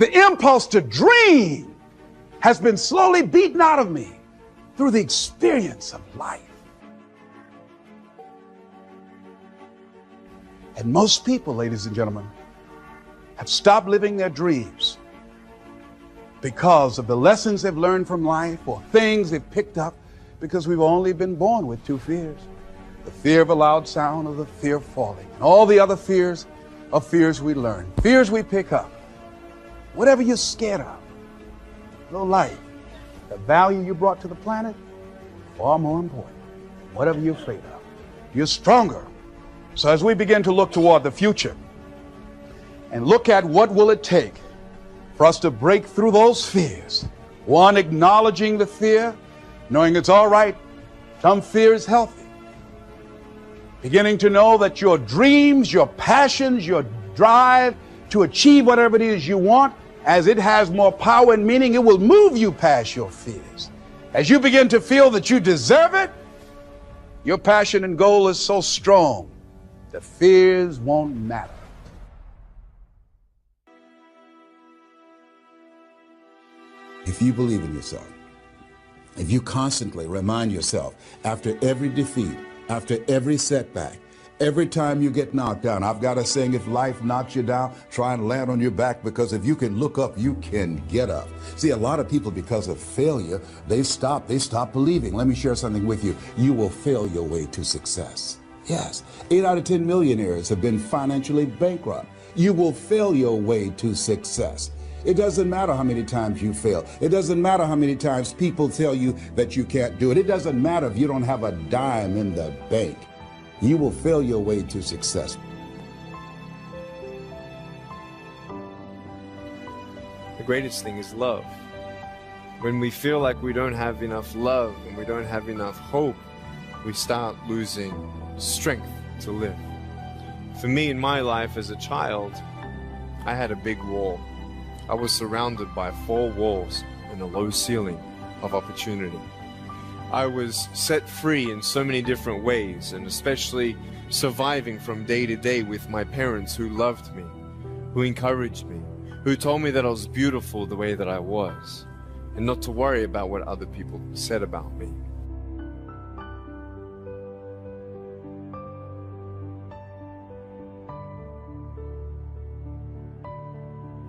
The impulse to dream has been slowly beaten out of me through the experience of life. And most people, ladies and gentlemen, have stopped living their dreams because of the lessons they've learned from life or things they've picked up, because we've only been born with two fears: the fear of a loud sound or the fear of falling. And all the other fears are fears we learn, fears we pick up. Whatever you're scared of, no life, the value you brought to the planet, far more important. Whatever you're afraid of, you're stronger. So as we begin to look toward the future and look at what will it take for us to break through those fears, one, acknowledging the fear, knowing it's all right, some fear is healthy. Beginning to know that your dreams, your passions, your drive to achieve whatever it is you want, as it has more power and meaning, it will move you past your fears. As you begin to feel that you deserve it, your passion and goal is so strong, the fears won't matter. If you believe in yourself, if you constantly remind yourself after every defeat, after every setback, every time you get knocked down, I've got a saying: if life knocks you down, try and land on your back, because if you can look up, you can get up. See, a lot of people, because of failure, they stop believing. Let me share something with you. You will fail your way to success. Yes, 8 out of 10 millionaires have been financially bankrupt. You will fail your way to success. It doesn't matter how many times you fail. It doesn't matter how many times people tell you that you can't do it. It doesn't matter if you don't have a dime in the bank. You will fail your way to success. The greatest thing is love. When we feel like we don't have enough love and we don't have enough hope, we start losing strength to live. For me, in my life as a child, I had a big wall. I was surrounded by 4 walls and a low ceiling of opportunity. I was set free in so many different ways, and especially surviving from day to day with my parents who loved me, who encouraged me, who told me that I was beautiful the way that I was, and not to worry about what other people said about me.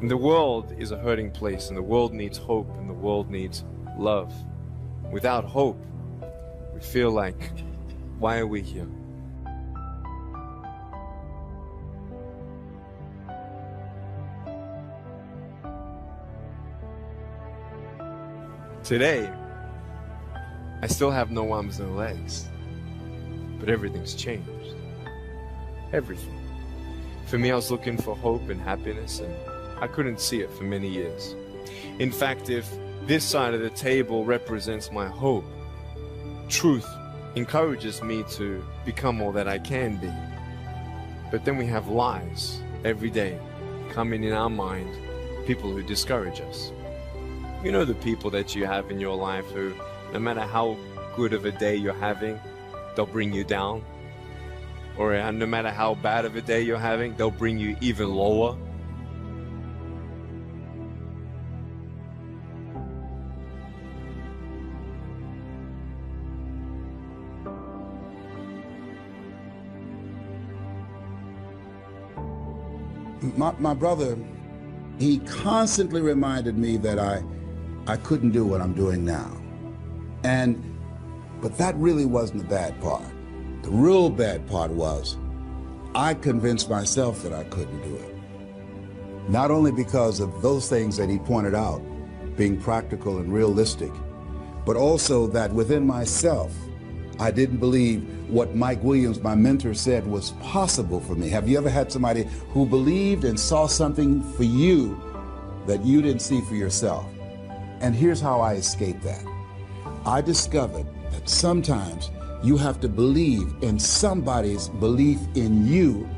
And the world is a hurting place, and the world needs hope, and the world needs love. Without hope, we feel like, why are we here? Today, I still have no arms, no legs, but everything's changed. Everything. For me, I was looking for hope and happiness, and I couldn't see it for many years. In fact, if this side of the table represents my hope, truth encourages me to become all that I can be. But then we have lies every day coming in our mind, people who discourage us. You know the people that you have in your life who, no matter how good of a day you're having, they'll bring you down. Or no matter how bad of a day you're having, they'll bring you even lower. My brother, he constantly reminded me that I couldn't do what I'm doing now. But that really wasn't the bad part. The real bad part was I convinced myself that I couldn't do it. Not only because of those things that he pointed out, being practical and realistic, but also that within myself, I didn't believe what Mike Williams, my mentor, said was possible for me. Have you ever had somebody who believed and saw something for you that you didn't see for yourself? And here's how I escaped that. I discovered that sometimes you have to believe in somebody's belief in you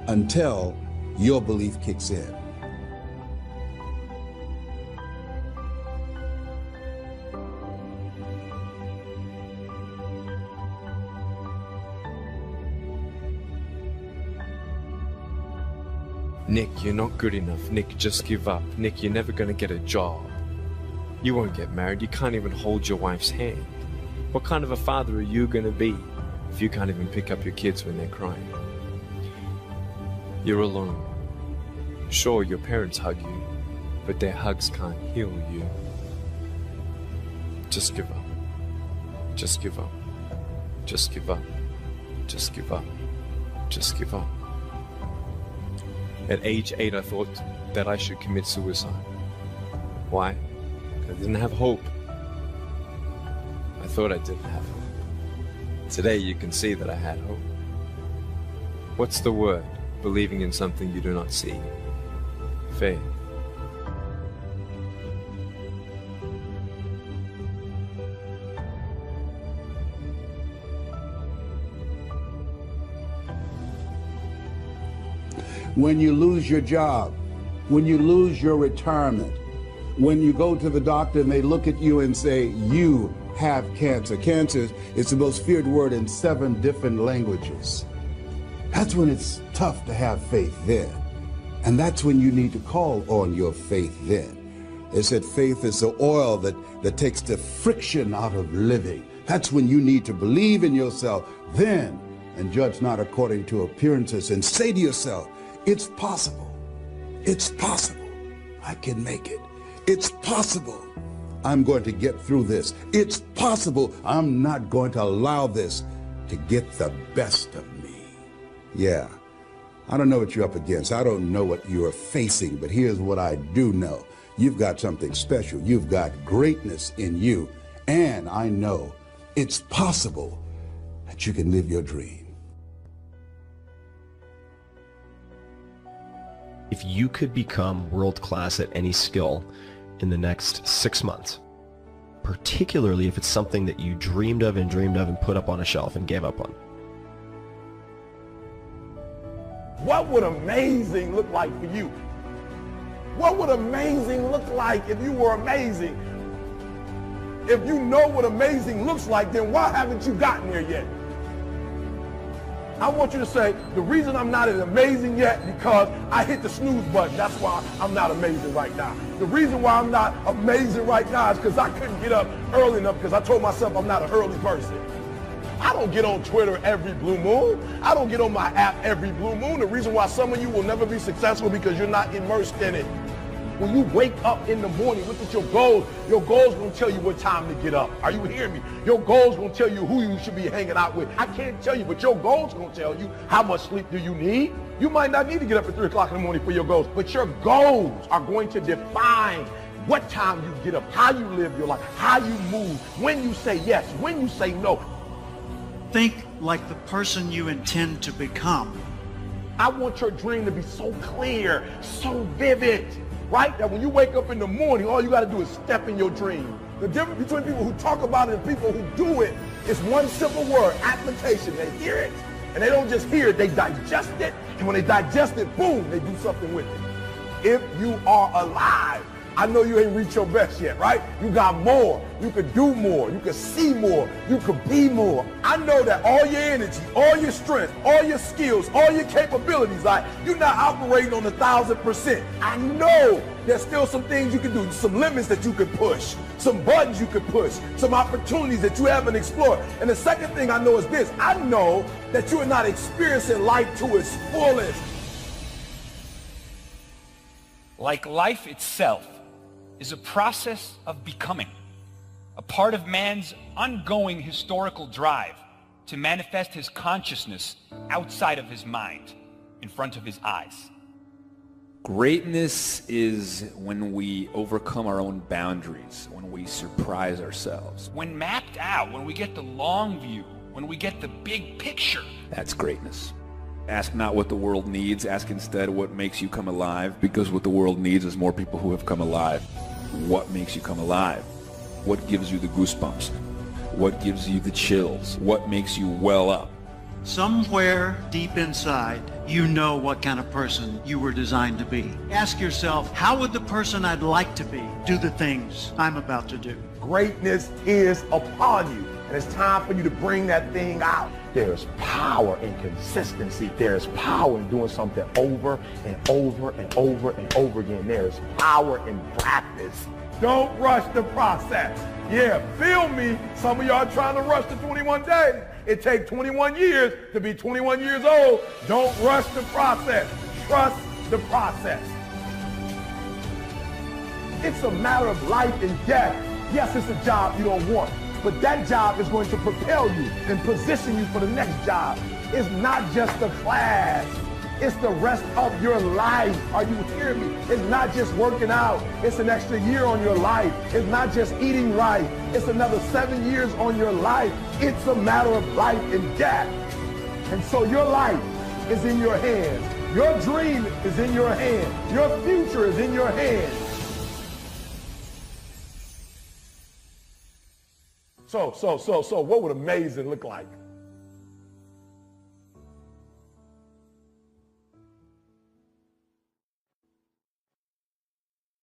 until your belief kicks in. Nick, you're not good enough. Nick, just give up. Nick, you're never gonna get a job. You won't get married. You can't even hold your wife's hand. What kind of a father are you gonna be if you can't even pick up your kids when they're crying? You're alone. Sure, your parents hug you, but their hugs can't heal you. Just give up. Just give up. Just give up. Just give up. Just give up. At age 8, I thought that I should commit suicide. Why? I didn't have hope. I thought I didn't have hope. Today you can see that I had hope. What's the word? Believing in something you do not see. Faith. When you lose your job, when you lose your retirement, when you go to the doctor and they look at you and say, you have cancer. Cancer is the most feared word in 7 different languages. That's when it's tough to have faith then. And that's when you need to call on your faith then. They said faith is the oil that takes the friction out of living. That's when you need to believe in yourself then and judge not according to appearances and say to yourself, it's possible. It's possible. I can make it. It's possible. I'm going to get through this. It's possible. I'm not going to allow this to get the best of me. Yeah. I don't know what you're up against. I don't know what you are facing, but here's what I do know. You've got something special. You've got greatness in you. And I know it's possible that you can live your dream. If you could become world-class at any skill in the next 6 months, particularly if it's something that you dreamed of and put up on a shelf and gave up on, what would amazing look like for you? What would amazing look like if you were amazing? If you know what amazing looks like, then why haven't you gotten there yet? I want you to say, the reason I'm not as amazing yet because I hit the snooze button. That's why I'm not amazing right now. The reason why I'm not amazing right now is because I couldn't get up early enough because I told myself I'm not an early person. I don't get on Twitter every blue moon. I don't get on my app every blue moon. The reason why some of you will never be successful because you're not immersed in it. When you wake up in the morning, look at your goals. Your goals going to tell you what time to get up. Are you hearing me? Your goals going to tell you who you should be hanging out with. I can't tell you, but your goals going to tell you how much sleep do you need. You might not need to get up at 3 o'clock in the morning for your goals, but your goals are going to define what time you get up, how you live your life, how you move, when you say yes, when you say no. Think like the person you intend to become. I want your dream to be so clear, so vivid. Right? That when you wake up in the morning, all you got to do is step in your dream. The difference between people who talk about it and people who do it is one simple word, application. They hear it, and they don't just hear it, they digest it. And when they digest it, boom, they do something with it. If you are alive, I know you ain't reached your best yet, right? You got more. You could do more. You could see more. You could be more. I know that all your energy, all your strength, all your skills, all your capabilities, you're not operating on 1,000%. I know there's still some things you can do, some limits that you could push, some buttons you could push, some opportunities that you haven't explored. And the second thing I know is this. I know that you are not experiencing life to its fullest. Like life itself is a process of becoming, a part of man's ongoing historical drive to manifest his consciousness outside of his mind, in front of his eyes. Greatness is when we overcome our own boundaries, when we surprise ourselves. When mapped out, when we get the long view, when we get the big picture. That's greatness. Ask not what the world needs, ask instead what makes you come alive, because what the world needs is more people who have come alive. What makes you come alive? What gives you the goosebumps? What gives you the chills? What makes you well up? Somewhere deep inside, you know what kind of person you were designed to be. Ask yourself, how would the person I'd like to be do the things I'm about to do? Greatness is upon you. And it's time for you to bring that thing out. There's power in consistency. There's power in doing something over and over and over and over again. There's power in practice. Don't rush the process. Yeah, feel me. Some of y'all trying to rush the 21 days. It takes 21 years to be 21 years old. Don't rush the process. Trust the process. It's a matter of life and death. Yes, it's a job you don't want, but that job is going to propel you and position you for the next job. It's not just a class. It's the rest of your life. Are you hearing me? It's not just working out. It's an extra year on your life. It's not just eating right. It's another 7 years on your life. It's a matter of life and death. And so your life is in your hands. Your dream is in your hands. Your future is in your hands. So what would amazing look like?